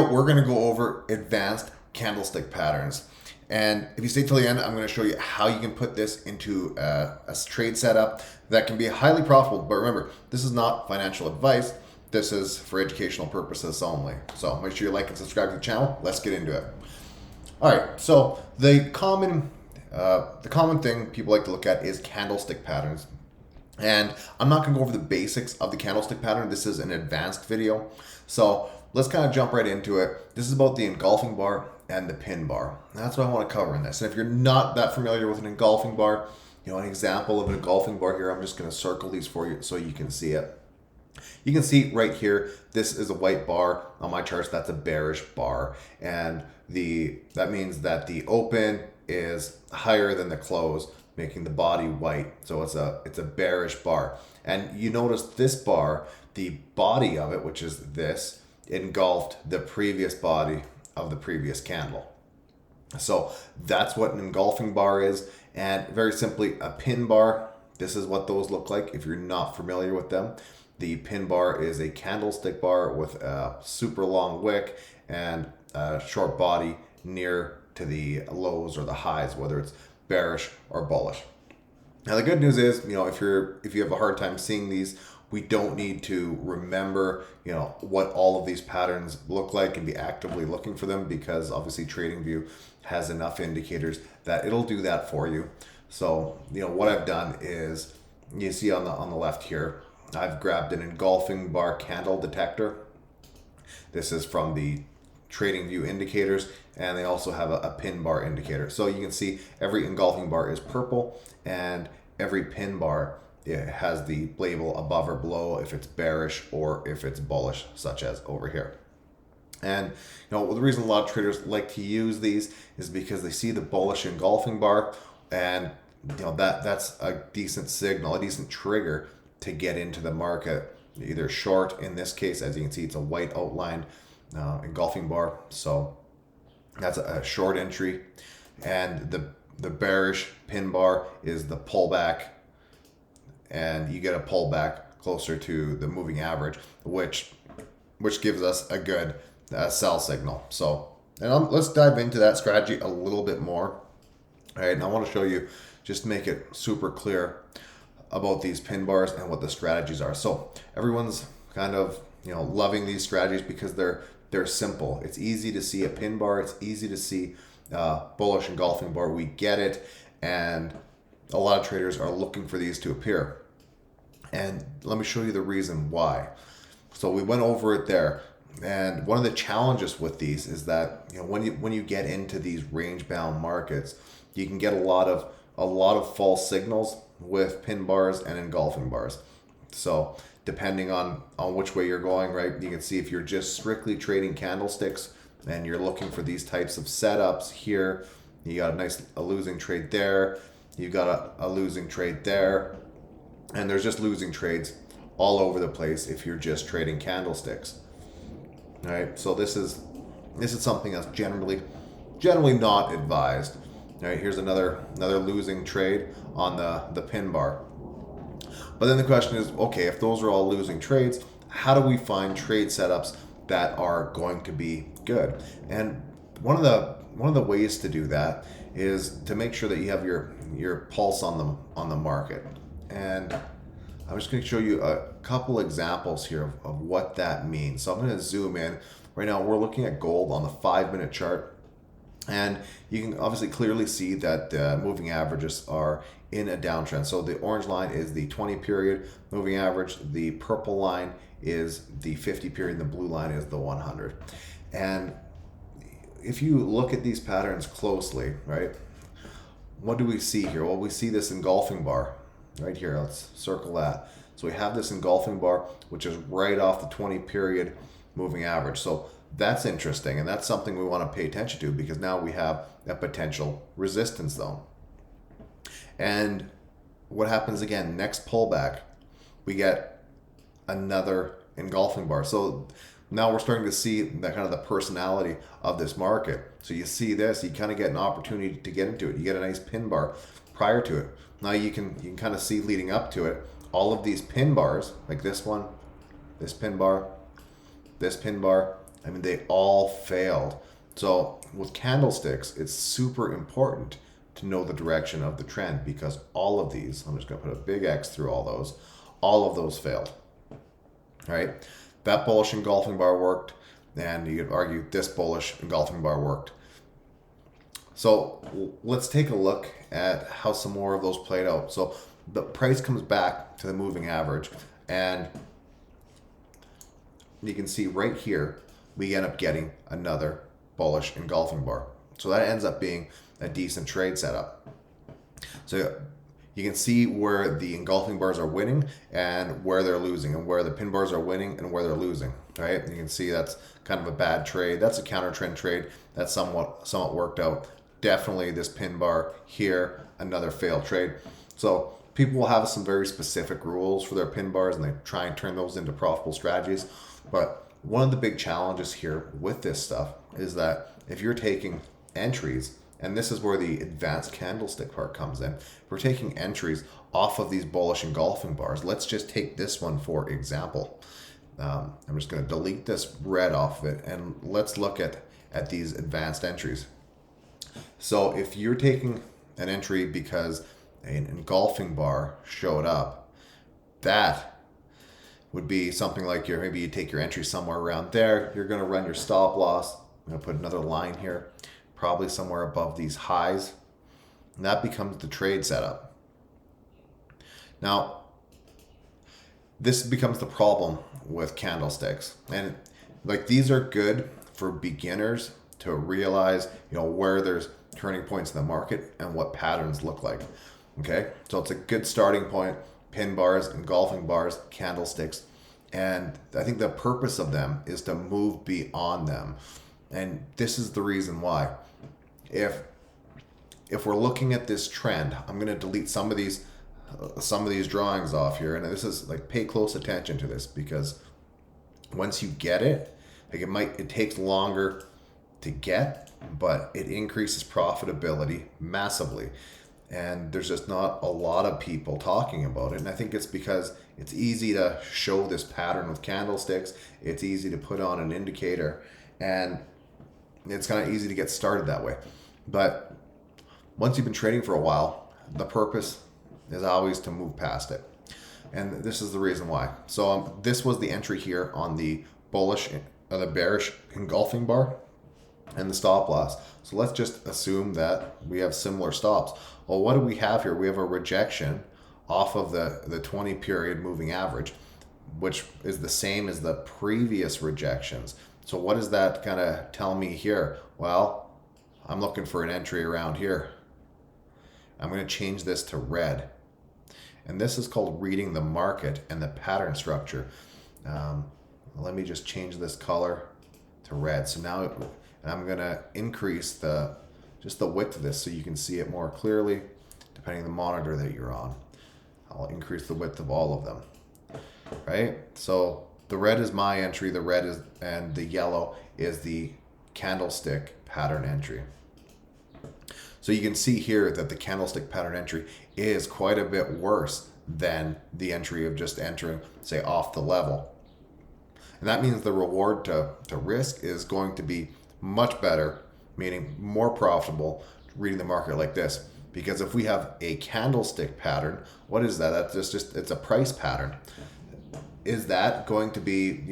We're going to go over advanced candlestick patterns. And if you stay till the end, I'm going to show you how you can put this into a trade setup that can be highly profitable. But remember, this is not financial advice. This is for educational purposes only. So make sure you like and subscribe to the channel. Let's get into it. All right. So the common thing people like to look at is candlestick patterns. And I'm not going to go over the basics of the candlestick pattern. This is an advanced video. So let's kind of jump right into it. This is about the engulfing bar and the pin bar. That's what I want to cover in this. And if you're not that familiar with an engulfing bar, an example of an engulfing bar here, I'm just going to circle these for you so you can see it. You can see right here, this is a white bar. On my charts, that's a bearish bar. And that means that the open is higher than the close, making the body white. So it's a bearish bar. And you notice this bar, the body of it, which is this, engulfed the previous body of the previous candle. So that's what an engulfing bar is. And very simply, a pin bar, this is what those look like if you're not familiar with them. The pin bar is a candlestick bar with a super long wick and a short body near to the lows or the highs, whether it's bearish or bullish. Now the good news is, if you have a hard time seeing these, we don't need to remember, what all of these patterns look like and be actively looking for them, because obviously TradingView has enough indicators that it'll do that for you. So, what I've done is, you see on the left here, I've grabbed an engulfing bar candle detector. This is from the TradingView indicators, and they also have a pin bar indicator. So you can see every engulfing bar is purple, and every pin bar, it has the label above or below if it's bearish or if it's bullish, such as over here. And the reason a lot of traders like to use these is because they see the bullish engulfing bar, and that's a decent signal, a decent trigger to get into the market, either short. In this case, as you can see, it's a white outlined engulfing bar, so that's a short entry. And the bearish pin bar is the pullback, and you get a pullback closer to the moving average, which gives us a good sell signal. So, let's dive into that strategy a little bit more. All right, and I want to show you, just make it super clear about these pin bars and what the strategies are. So everyone's kind of loving these strategies because they're simple. It's easy to see a pin bar. It's easy to see bullish engulfing bar. We get it, and a lot of traders are looking for these to appear. And let me show you the reason why. So we went over it there, and one of the challenges with these is that when you get into these range bound markets, you can get a lot of false signals with pin bars and engulfing bars. So depending on which way you're going, right, you can see if you're just strictly trading candlesticks and you're looking for these types of setups here, you got a losing trade there, you got a losing trade there, and there's just losing trades all over the place if you're just trading candlesticks. All right, so this is something that's generally not advised. All right, here's another losing trade on the pin bar. But then the question is, okay, if those are all losing trades, how do we find trade setups that are going to be good? And one of the ways to do that is to make sure that you have your pulse on the market. And I'm just going to show you a couple examples here of what that means. So I'm going to zoom in. Right now we're looking at gold on the 5-minute chart. And you can obviously clearly see that the moving averages are in a downtrend. So the orange line is the 20 period moving average. The purple line is the 50 period. And the blue line is the 100. And if you look at these patterns closely, right, what do we see here? Well, we see this engulfing bar right here. Let's circle that. So we have this engulfing bar, which is right off the 20 period moving average. So that's interesting, and that's something we want to pay attention to, because now we have a potential resistance zone. And what happens again, next pullback, we get another engulfing bar. So now we're starting to see that kind of the personality of this market. So you see this, you kind of get an opportunity to get into it. You get a nice pin bar prior to it. Now you can kind of see leading up to it, all of these pin bars, like this one, this pin bar, I mean, they all failed. So with candlesticks, it's super important to know the direction of the trend, because all of these, I'm just going to put a big X through all of those failed. All right. That bullish engulfing bar worked, and you could argue this bullish engulfing bar worked. So let's take a look at how some more of those played out. So the price comes back to the moving average, and you can see right here, we end up getting another bullish engulfing bar. So that ends up being a decent trade setup. So you can see where the engulfing bars are winning and where they're losing, and where the pin bars are winning and where they're losing, right? You can see that's kind of a bad trade. That's a counter trend trade that somewhat worked out. Definitely this pin bar here, another failed trade. So people will have some very specific rules for their pin bars, and they try and turn those into profitable strategies. But one of the big challenges here with this stuff is that if you're taking entries, and this is where the advanced candlestick part comes in. If we're taking entries off of these bullish engulfing bars, let's just take this one for example. I'm just going to delete this red off of it, and let's look at these advanced entries. So if you're taking an entry because an engulfing bar showed up, that would be something like maybe you take your entry somewhere around there. You're going to run your stop loss. I'm going to put another line here, probably somewhere above these highs. And that becomes the trade setup. Now, this becomes the problem with candlesticks. And like, these are good for beginners to realize, where there's turning points in the market and what patterns look like. Okay, so it's a good starting point. Pin bars, engulfing bars, candlesticks. And I think the purpose of them is to move beyond them. And this is the reason why. If we're looking at this trend, I'm going to delete some of these drawings off here. And this is like, pay close attention to this, because once you get it, like, it takes longer to get, but it increases profitability massively. And there's just not a lot of people talking about it. And I think it's because it's easy to show this pattern with candlesticks. It's easy to put on an indicator, and it's kind of easy to get started that way. But once you've been trading for a while, the purpose is always to move past it. And this is the reason why. So this was the entry here on the bearish engulfing bar and the stop loss. So let's just assume that we have similar stops. Well, what do we have here? We have a rejection off of the 20 period moving average, which is the same as the previous rejections. So what does that kind of tell me here? Well, I'm looking for an entry around here. I'm going to change this to red. And this is called reading the market and the pattern structure. Let me just change this color to red. So now I'm going to increase just the width of this so you can see it more clearly, depending on the monitor that you're on. I'll increase the width of all of them, right? So the red is my entry, and the yellow is the candlestick pattern entry. So you can see here that the candlestick pattern entry is quite a bit worse than the entry of just entering, say, off the level. And that means the reward to risk is going to be much better, meaning more profitable, reading the market like this. Because if we have a candlestick pattern, what is that? That's just it's a price pattern. Is that going to be,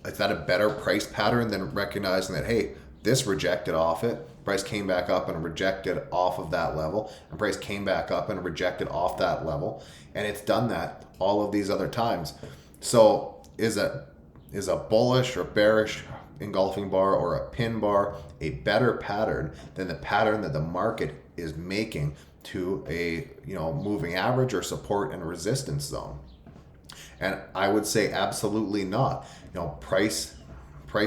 is that a better price pattern than recognizing that, hey, this rejected off it, price came back up and rejected off of that level, and price came back up and rejected off that level, and it's done that all of these other times. So is a bullish or bearish engulfing bar or a pin bar a better pattern than the pattern that the market is making to a moving average or support and resistance zone? And I would say absolutely not. Price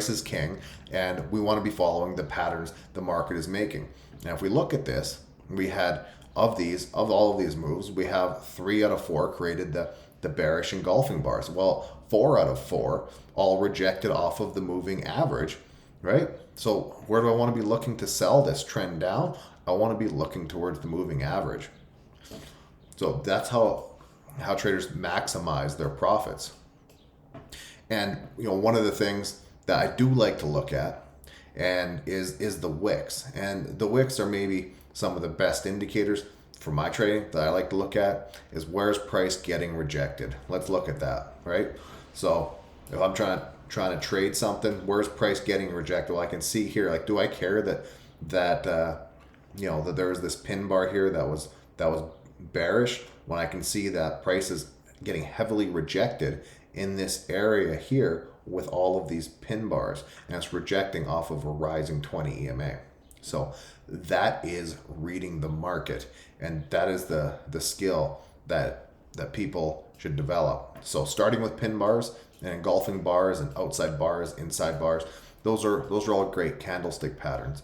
is king, and we want to be following the patterns the market is making. Now, if we look at this, we had of all of these moves, we have 3 out of 4 created the bearish engulfing bars. Well, 4 out of 4 all rejected off of the moving average, right? So where do I want to be looking to sell this trend down? I want to be looking towards the moving average. So that's how traders maximize their profits. And one of the things that I do like to look at, and is the wicks. And the wicks are maybe some of the best indicators for my trading that I like to look at. Is where's price getting rejected? Let's look at that, right? So if I'm trying to trade something, where's price getting rejected? Well, I can see here, like, do I care that that there was this pin bar here that was bearish, when I can see that price is getting heavily rejected in this area here with all of these pin bars, and it's rejecting off of a rising 20 EMA. So that is reading the market, and that is the skill that people should develop. So starting with pin bars and engulfing bars and outside bars, inside bars, those are all great candlestick patterns.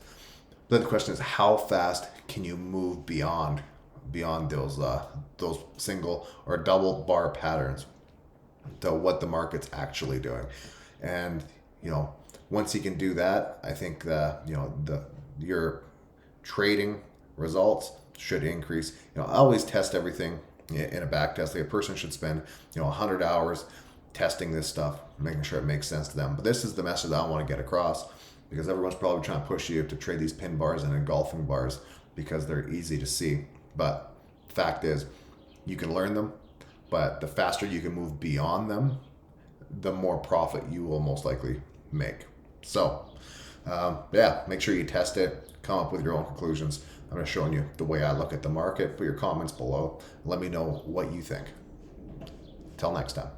Then the question is, how fast can you move beyond those single or double bar patterns to what the market's actually doing? And once you can do that, I think that your trading results should increase. Always test everything in a back test. Like, a person should spend 100 hours testing this stuff, making sure it makes sense to them. But this is the message that I want to get across, because everyone's probably trying to push you to trade these pin bars and engulfing bars because they're easy to see. But the fact is, you can learn them, but the faster you can move beyond them, the more profit you will most likely make. So make sure you test it, come up with your own conclusions. I'm just showing you the way I look at the market. Put your comments below. Let me know what you think. Till next time.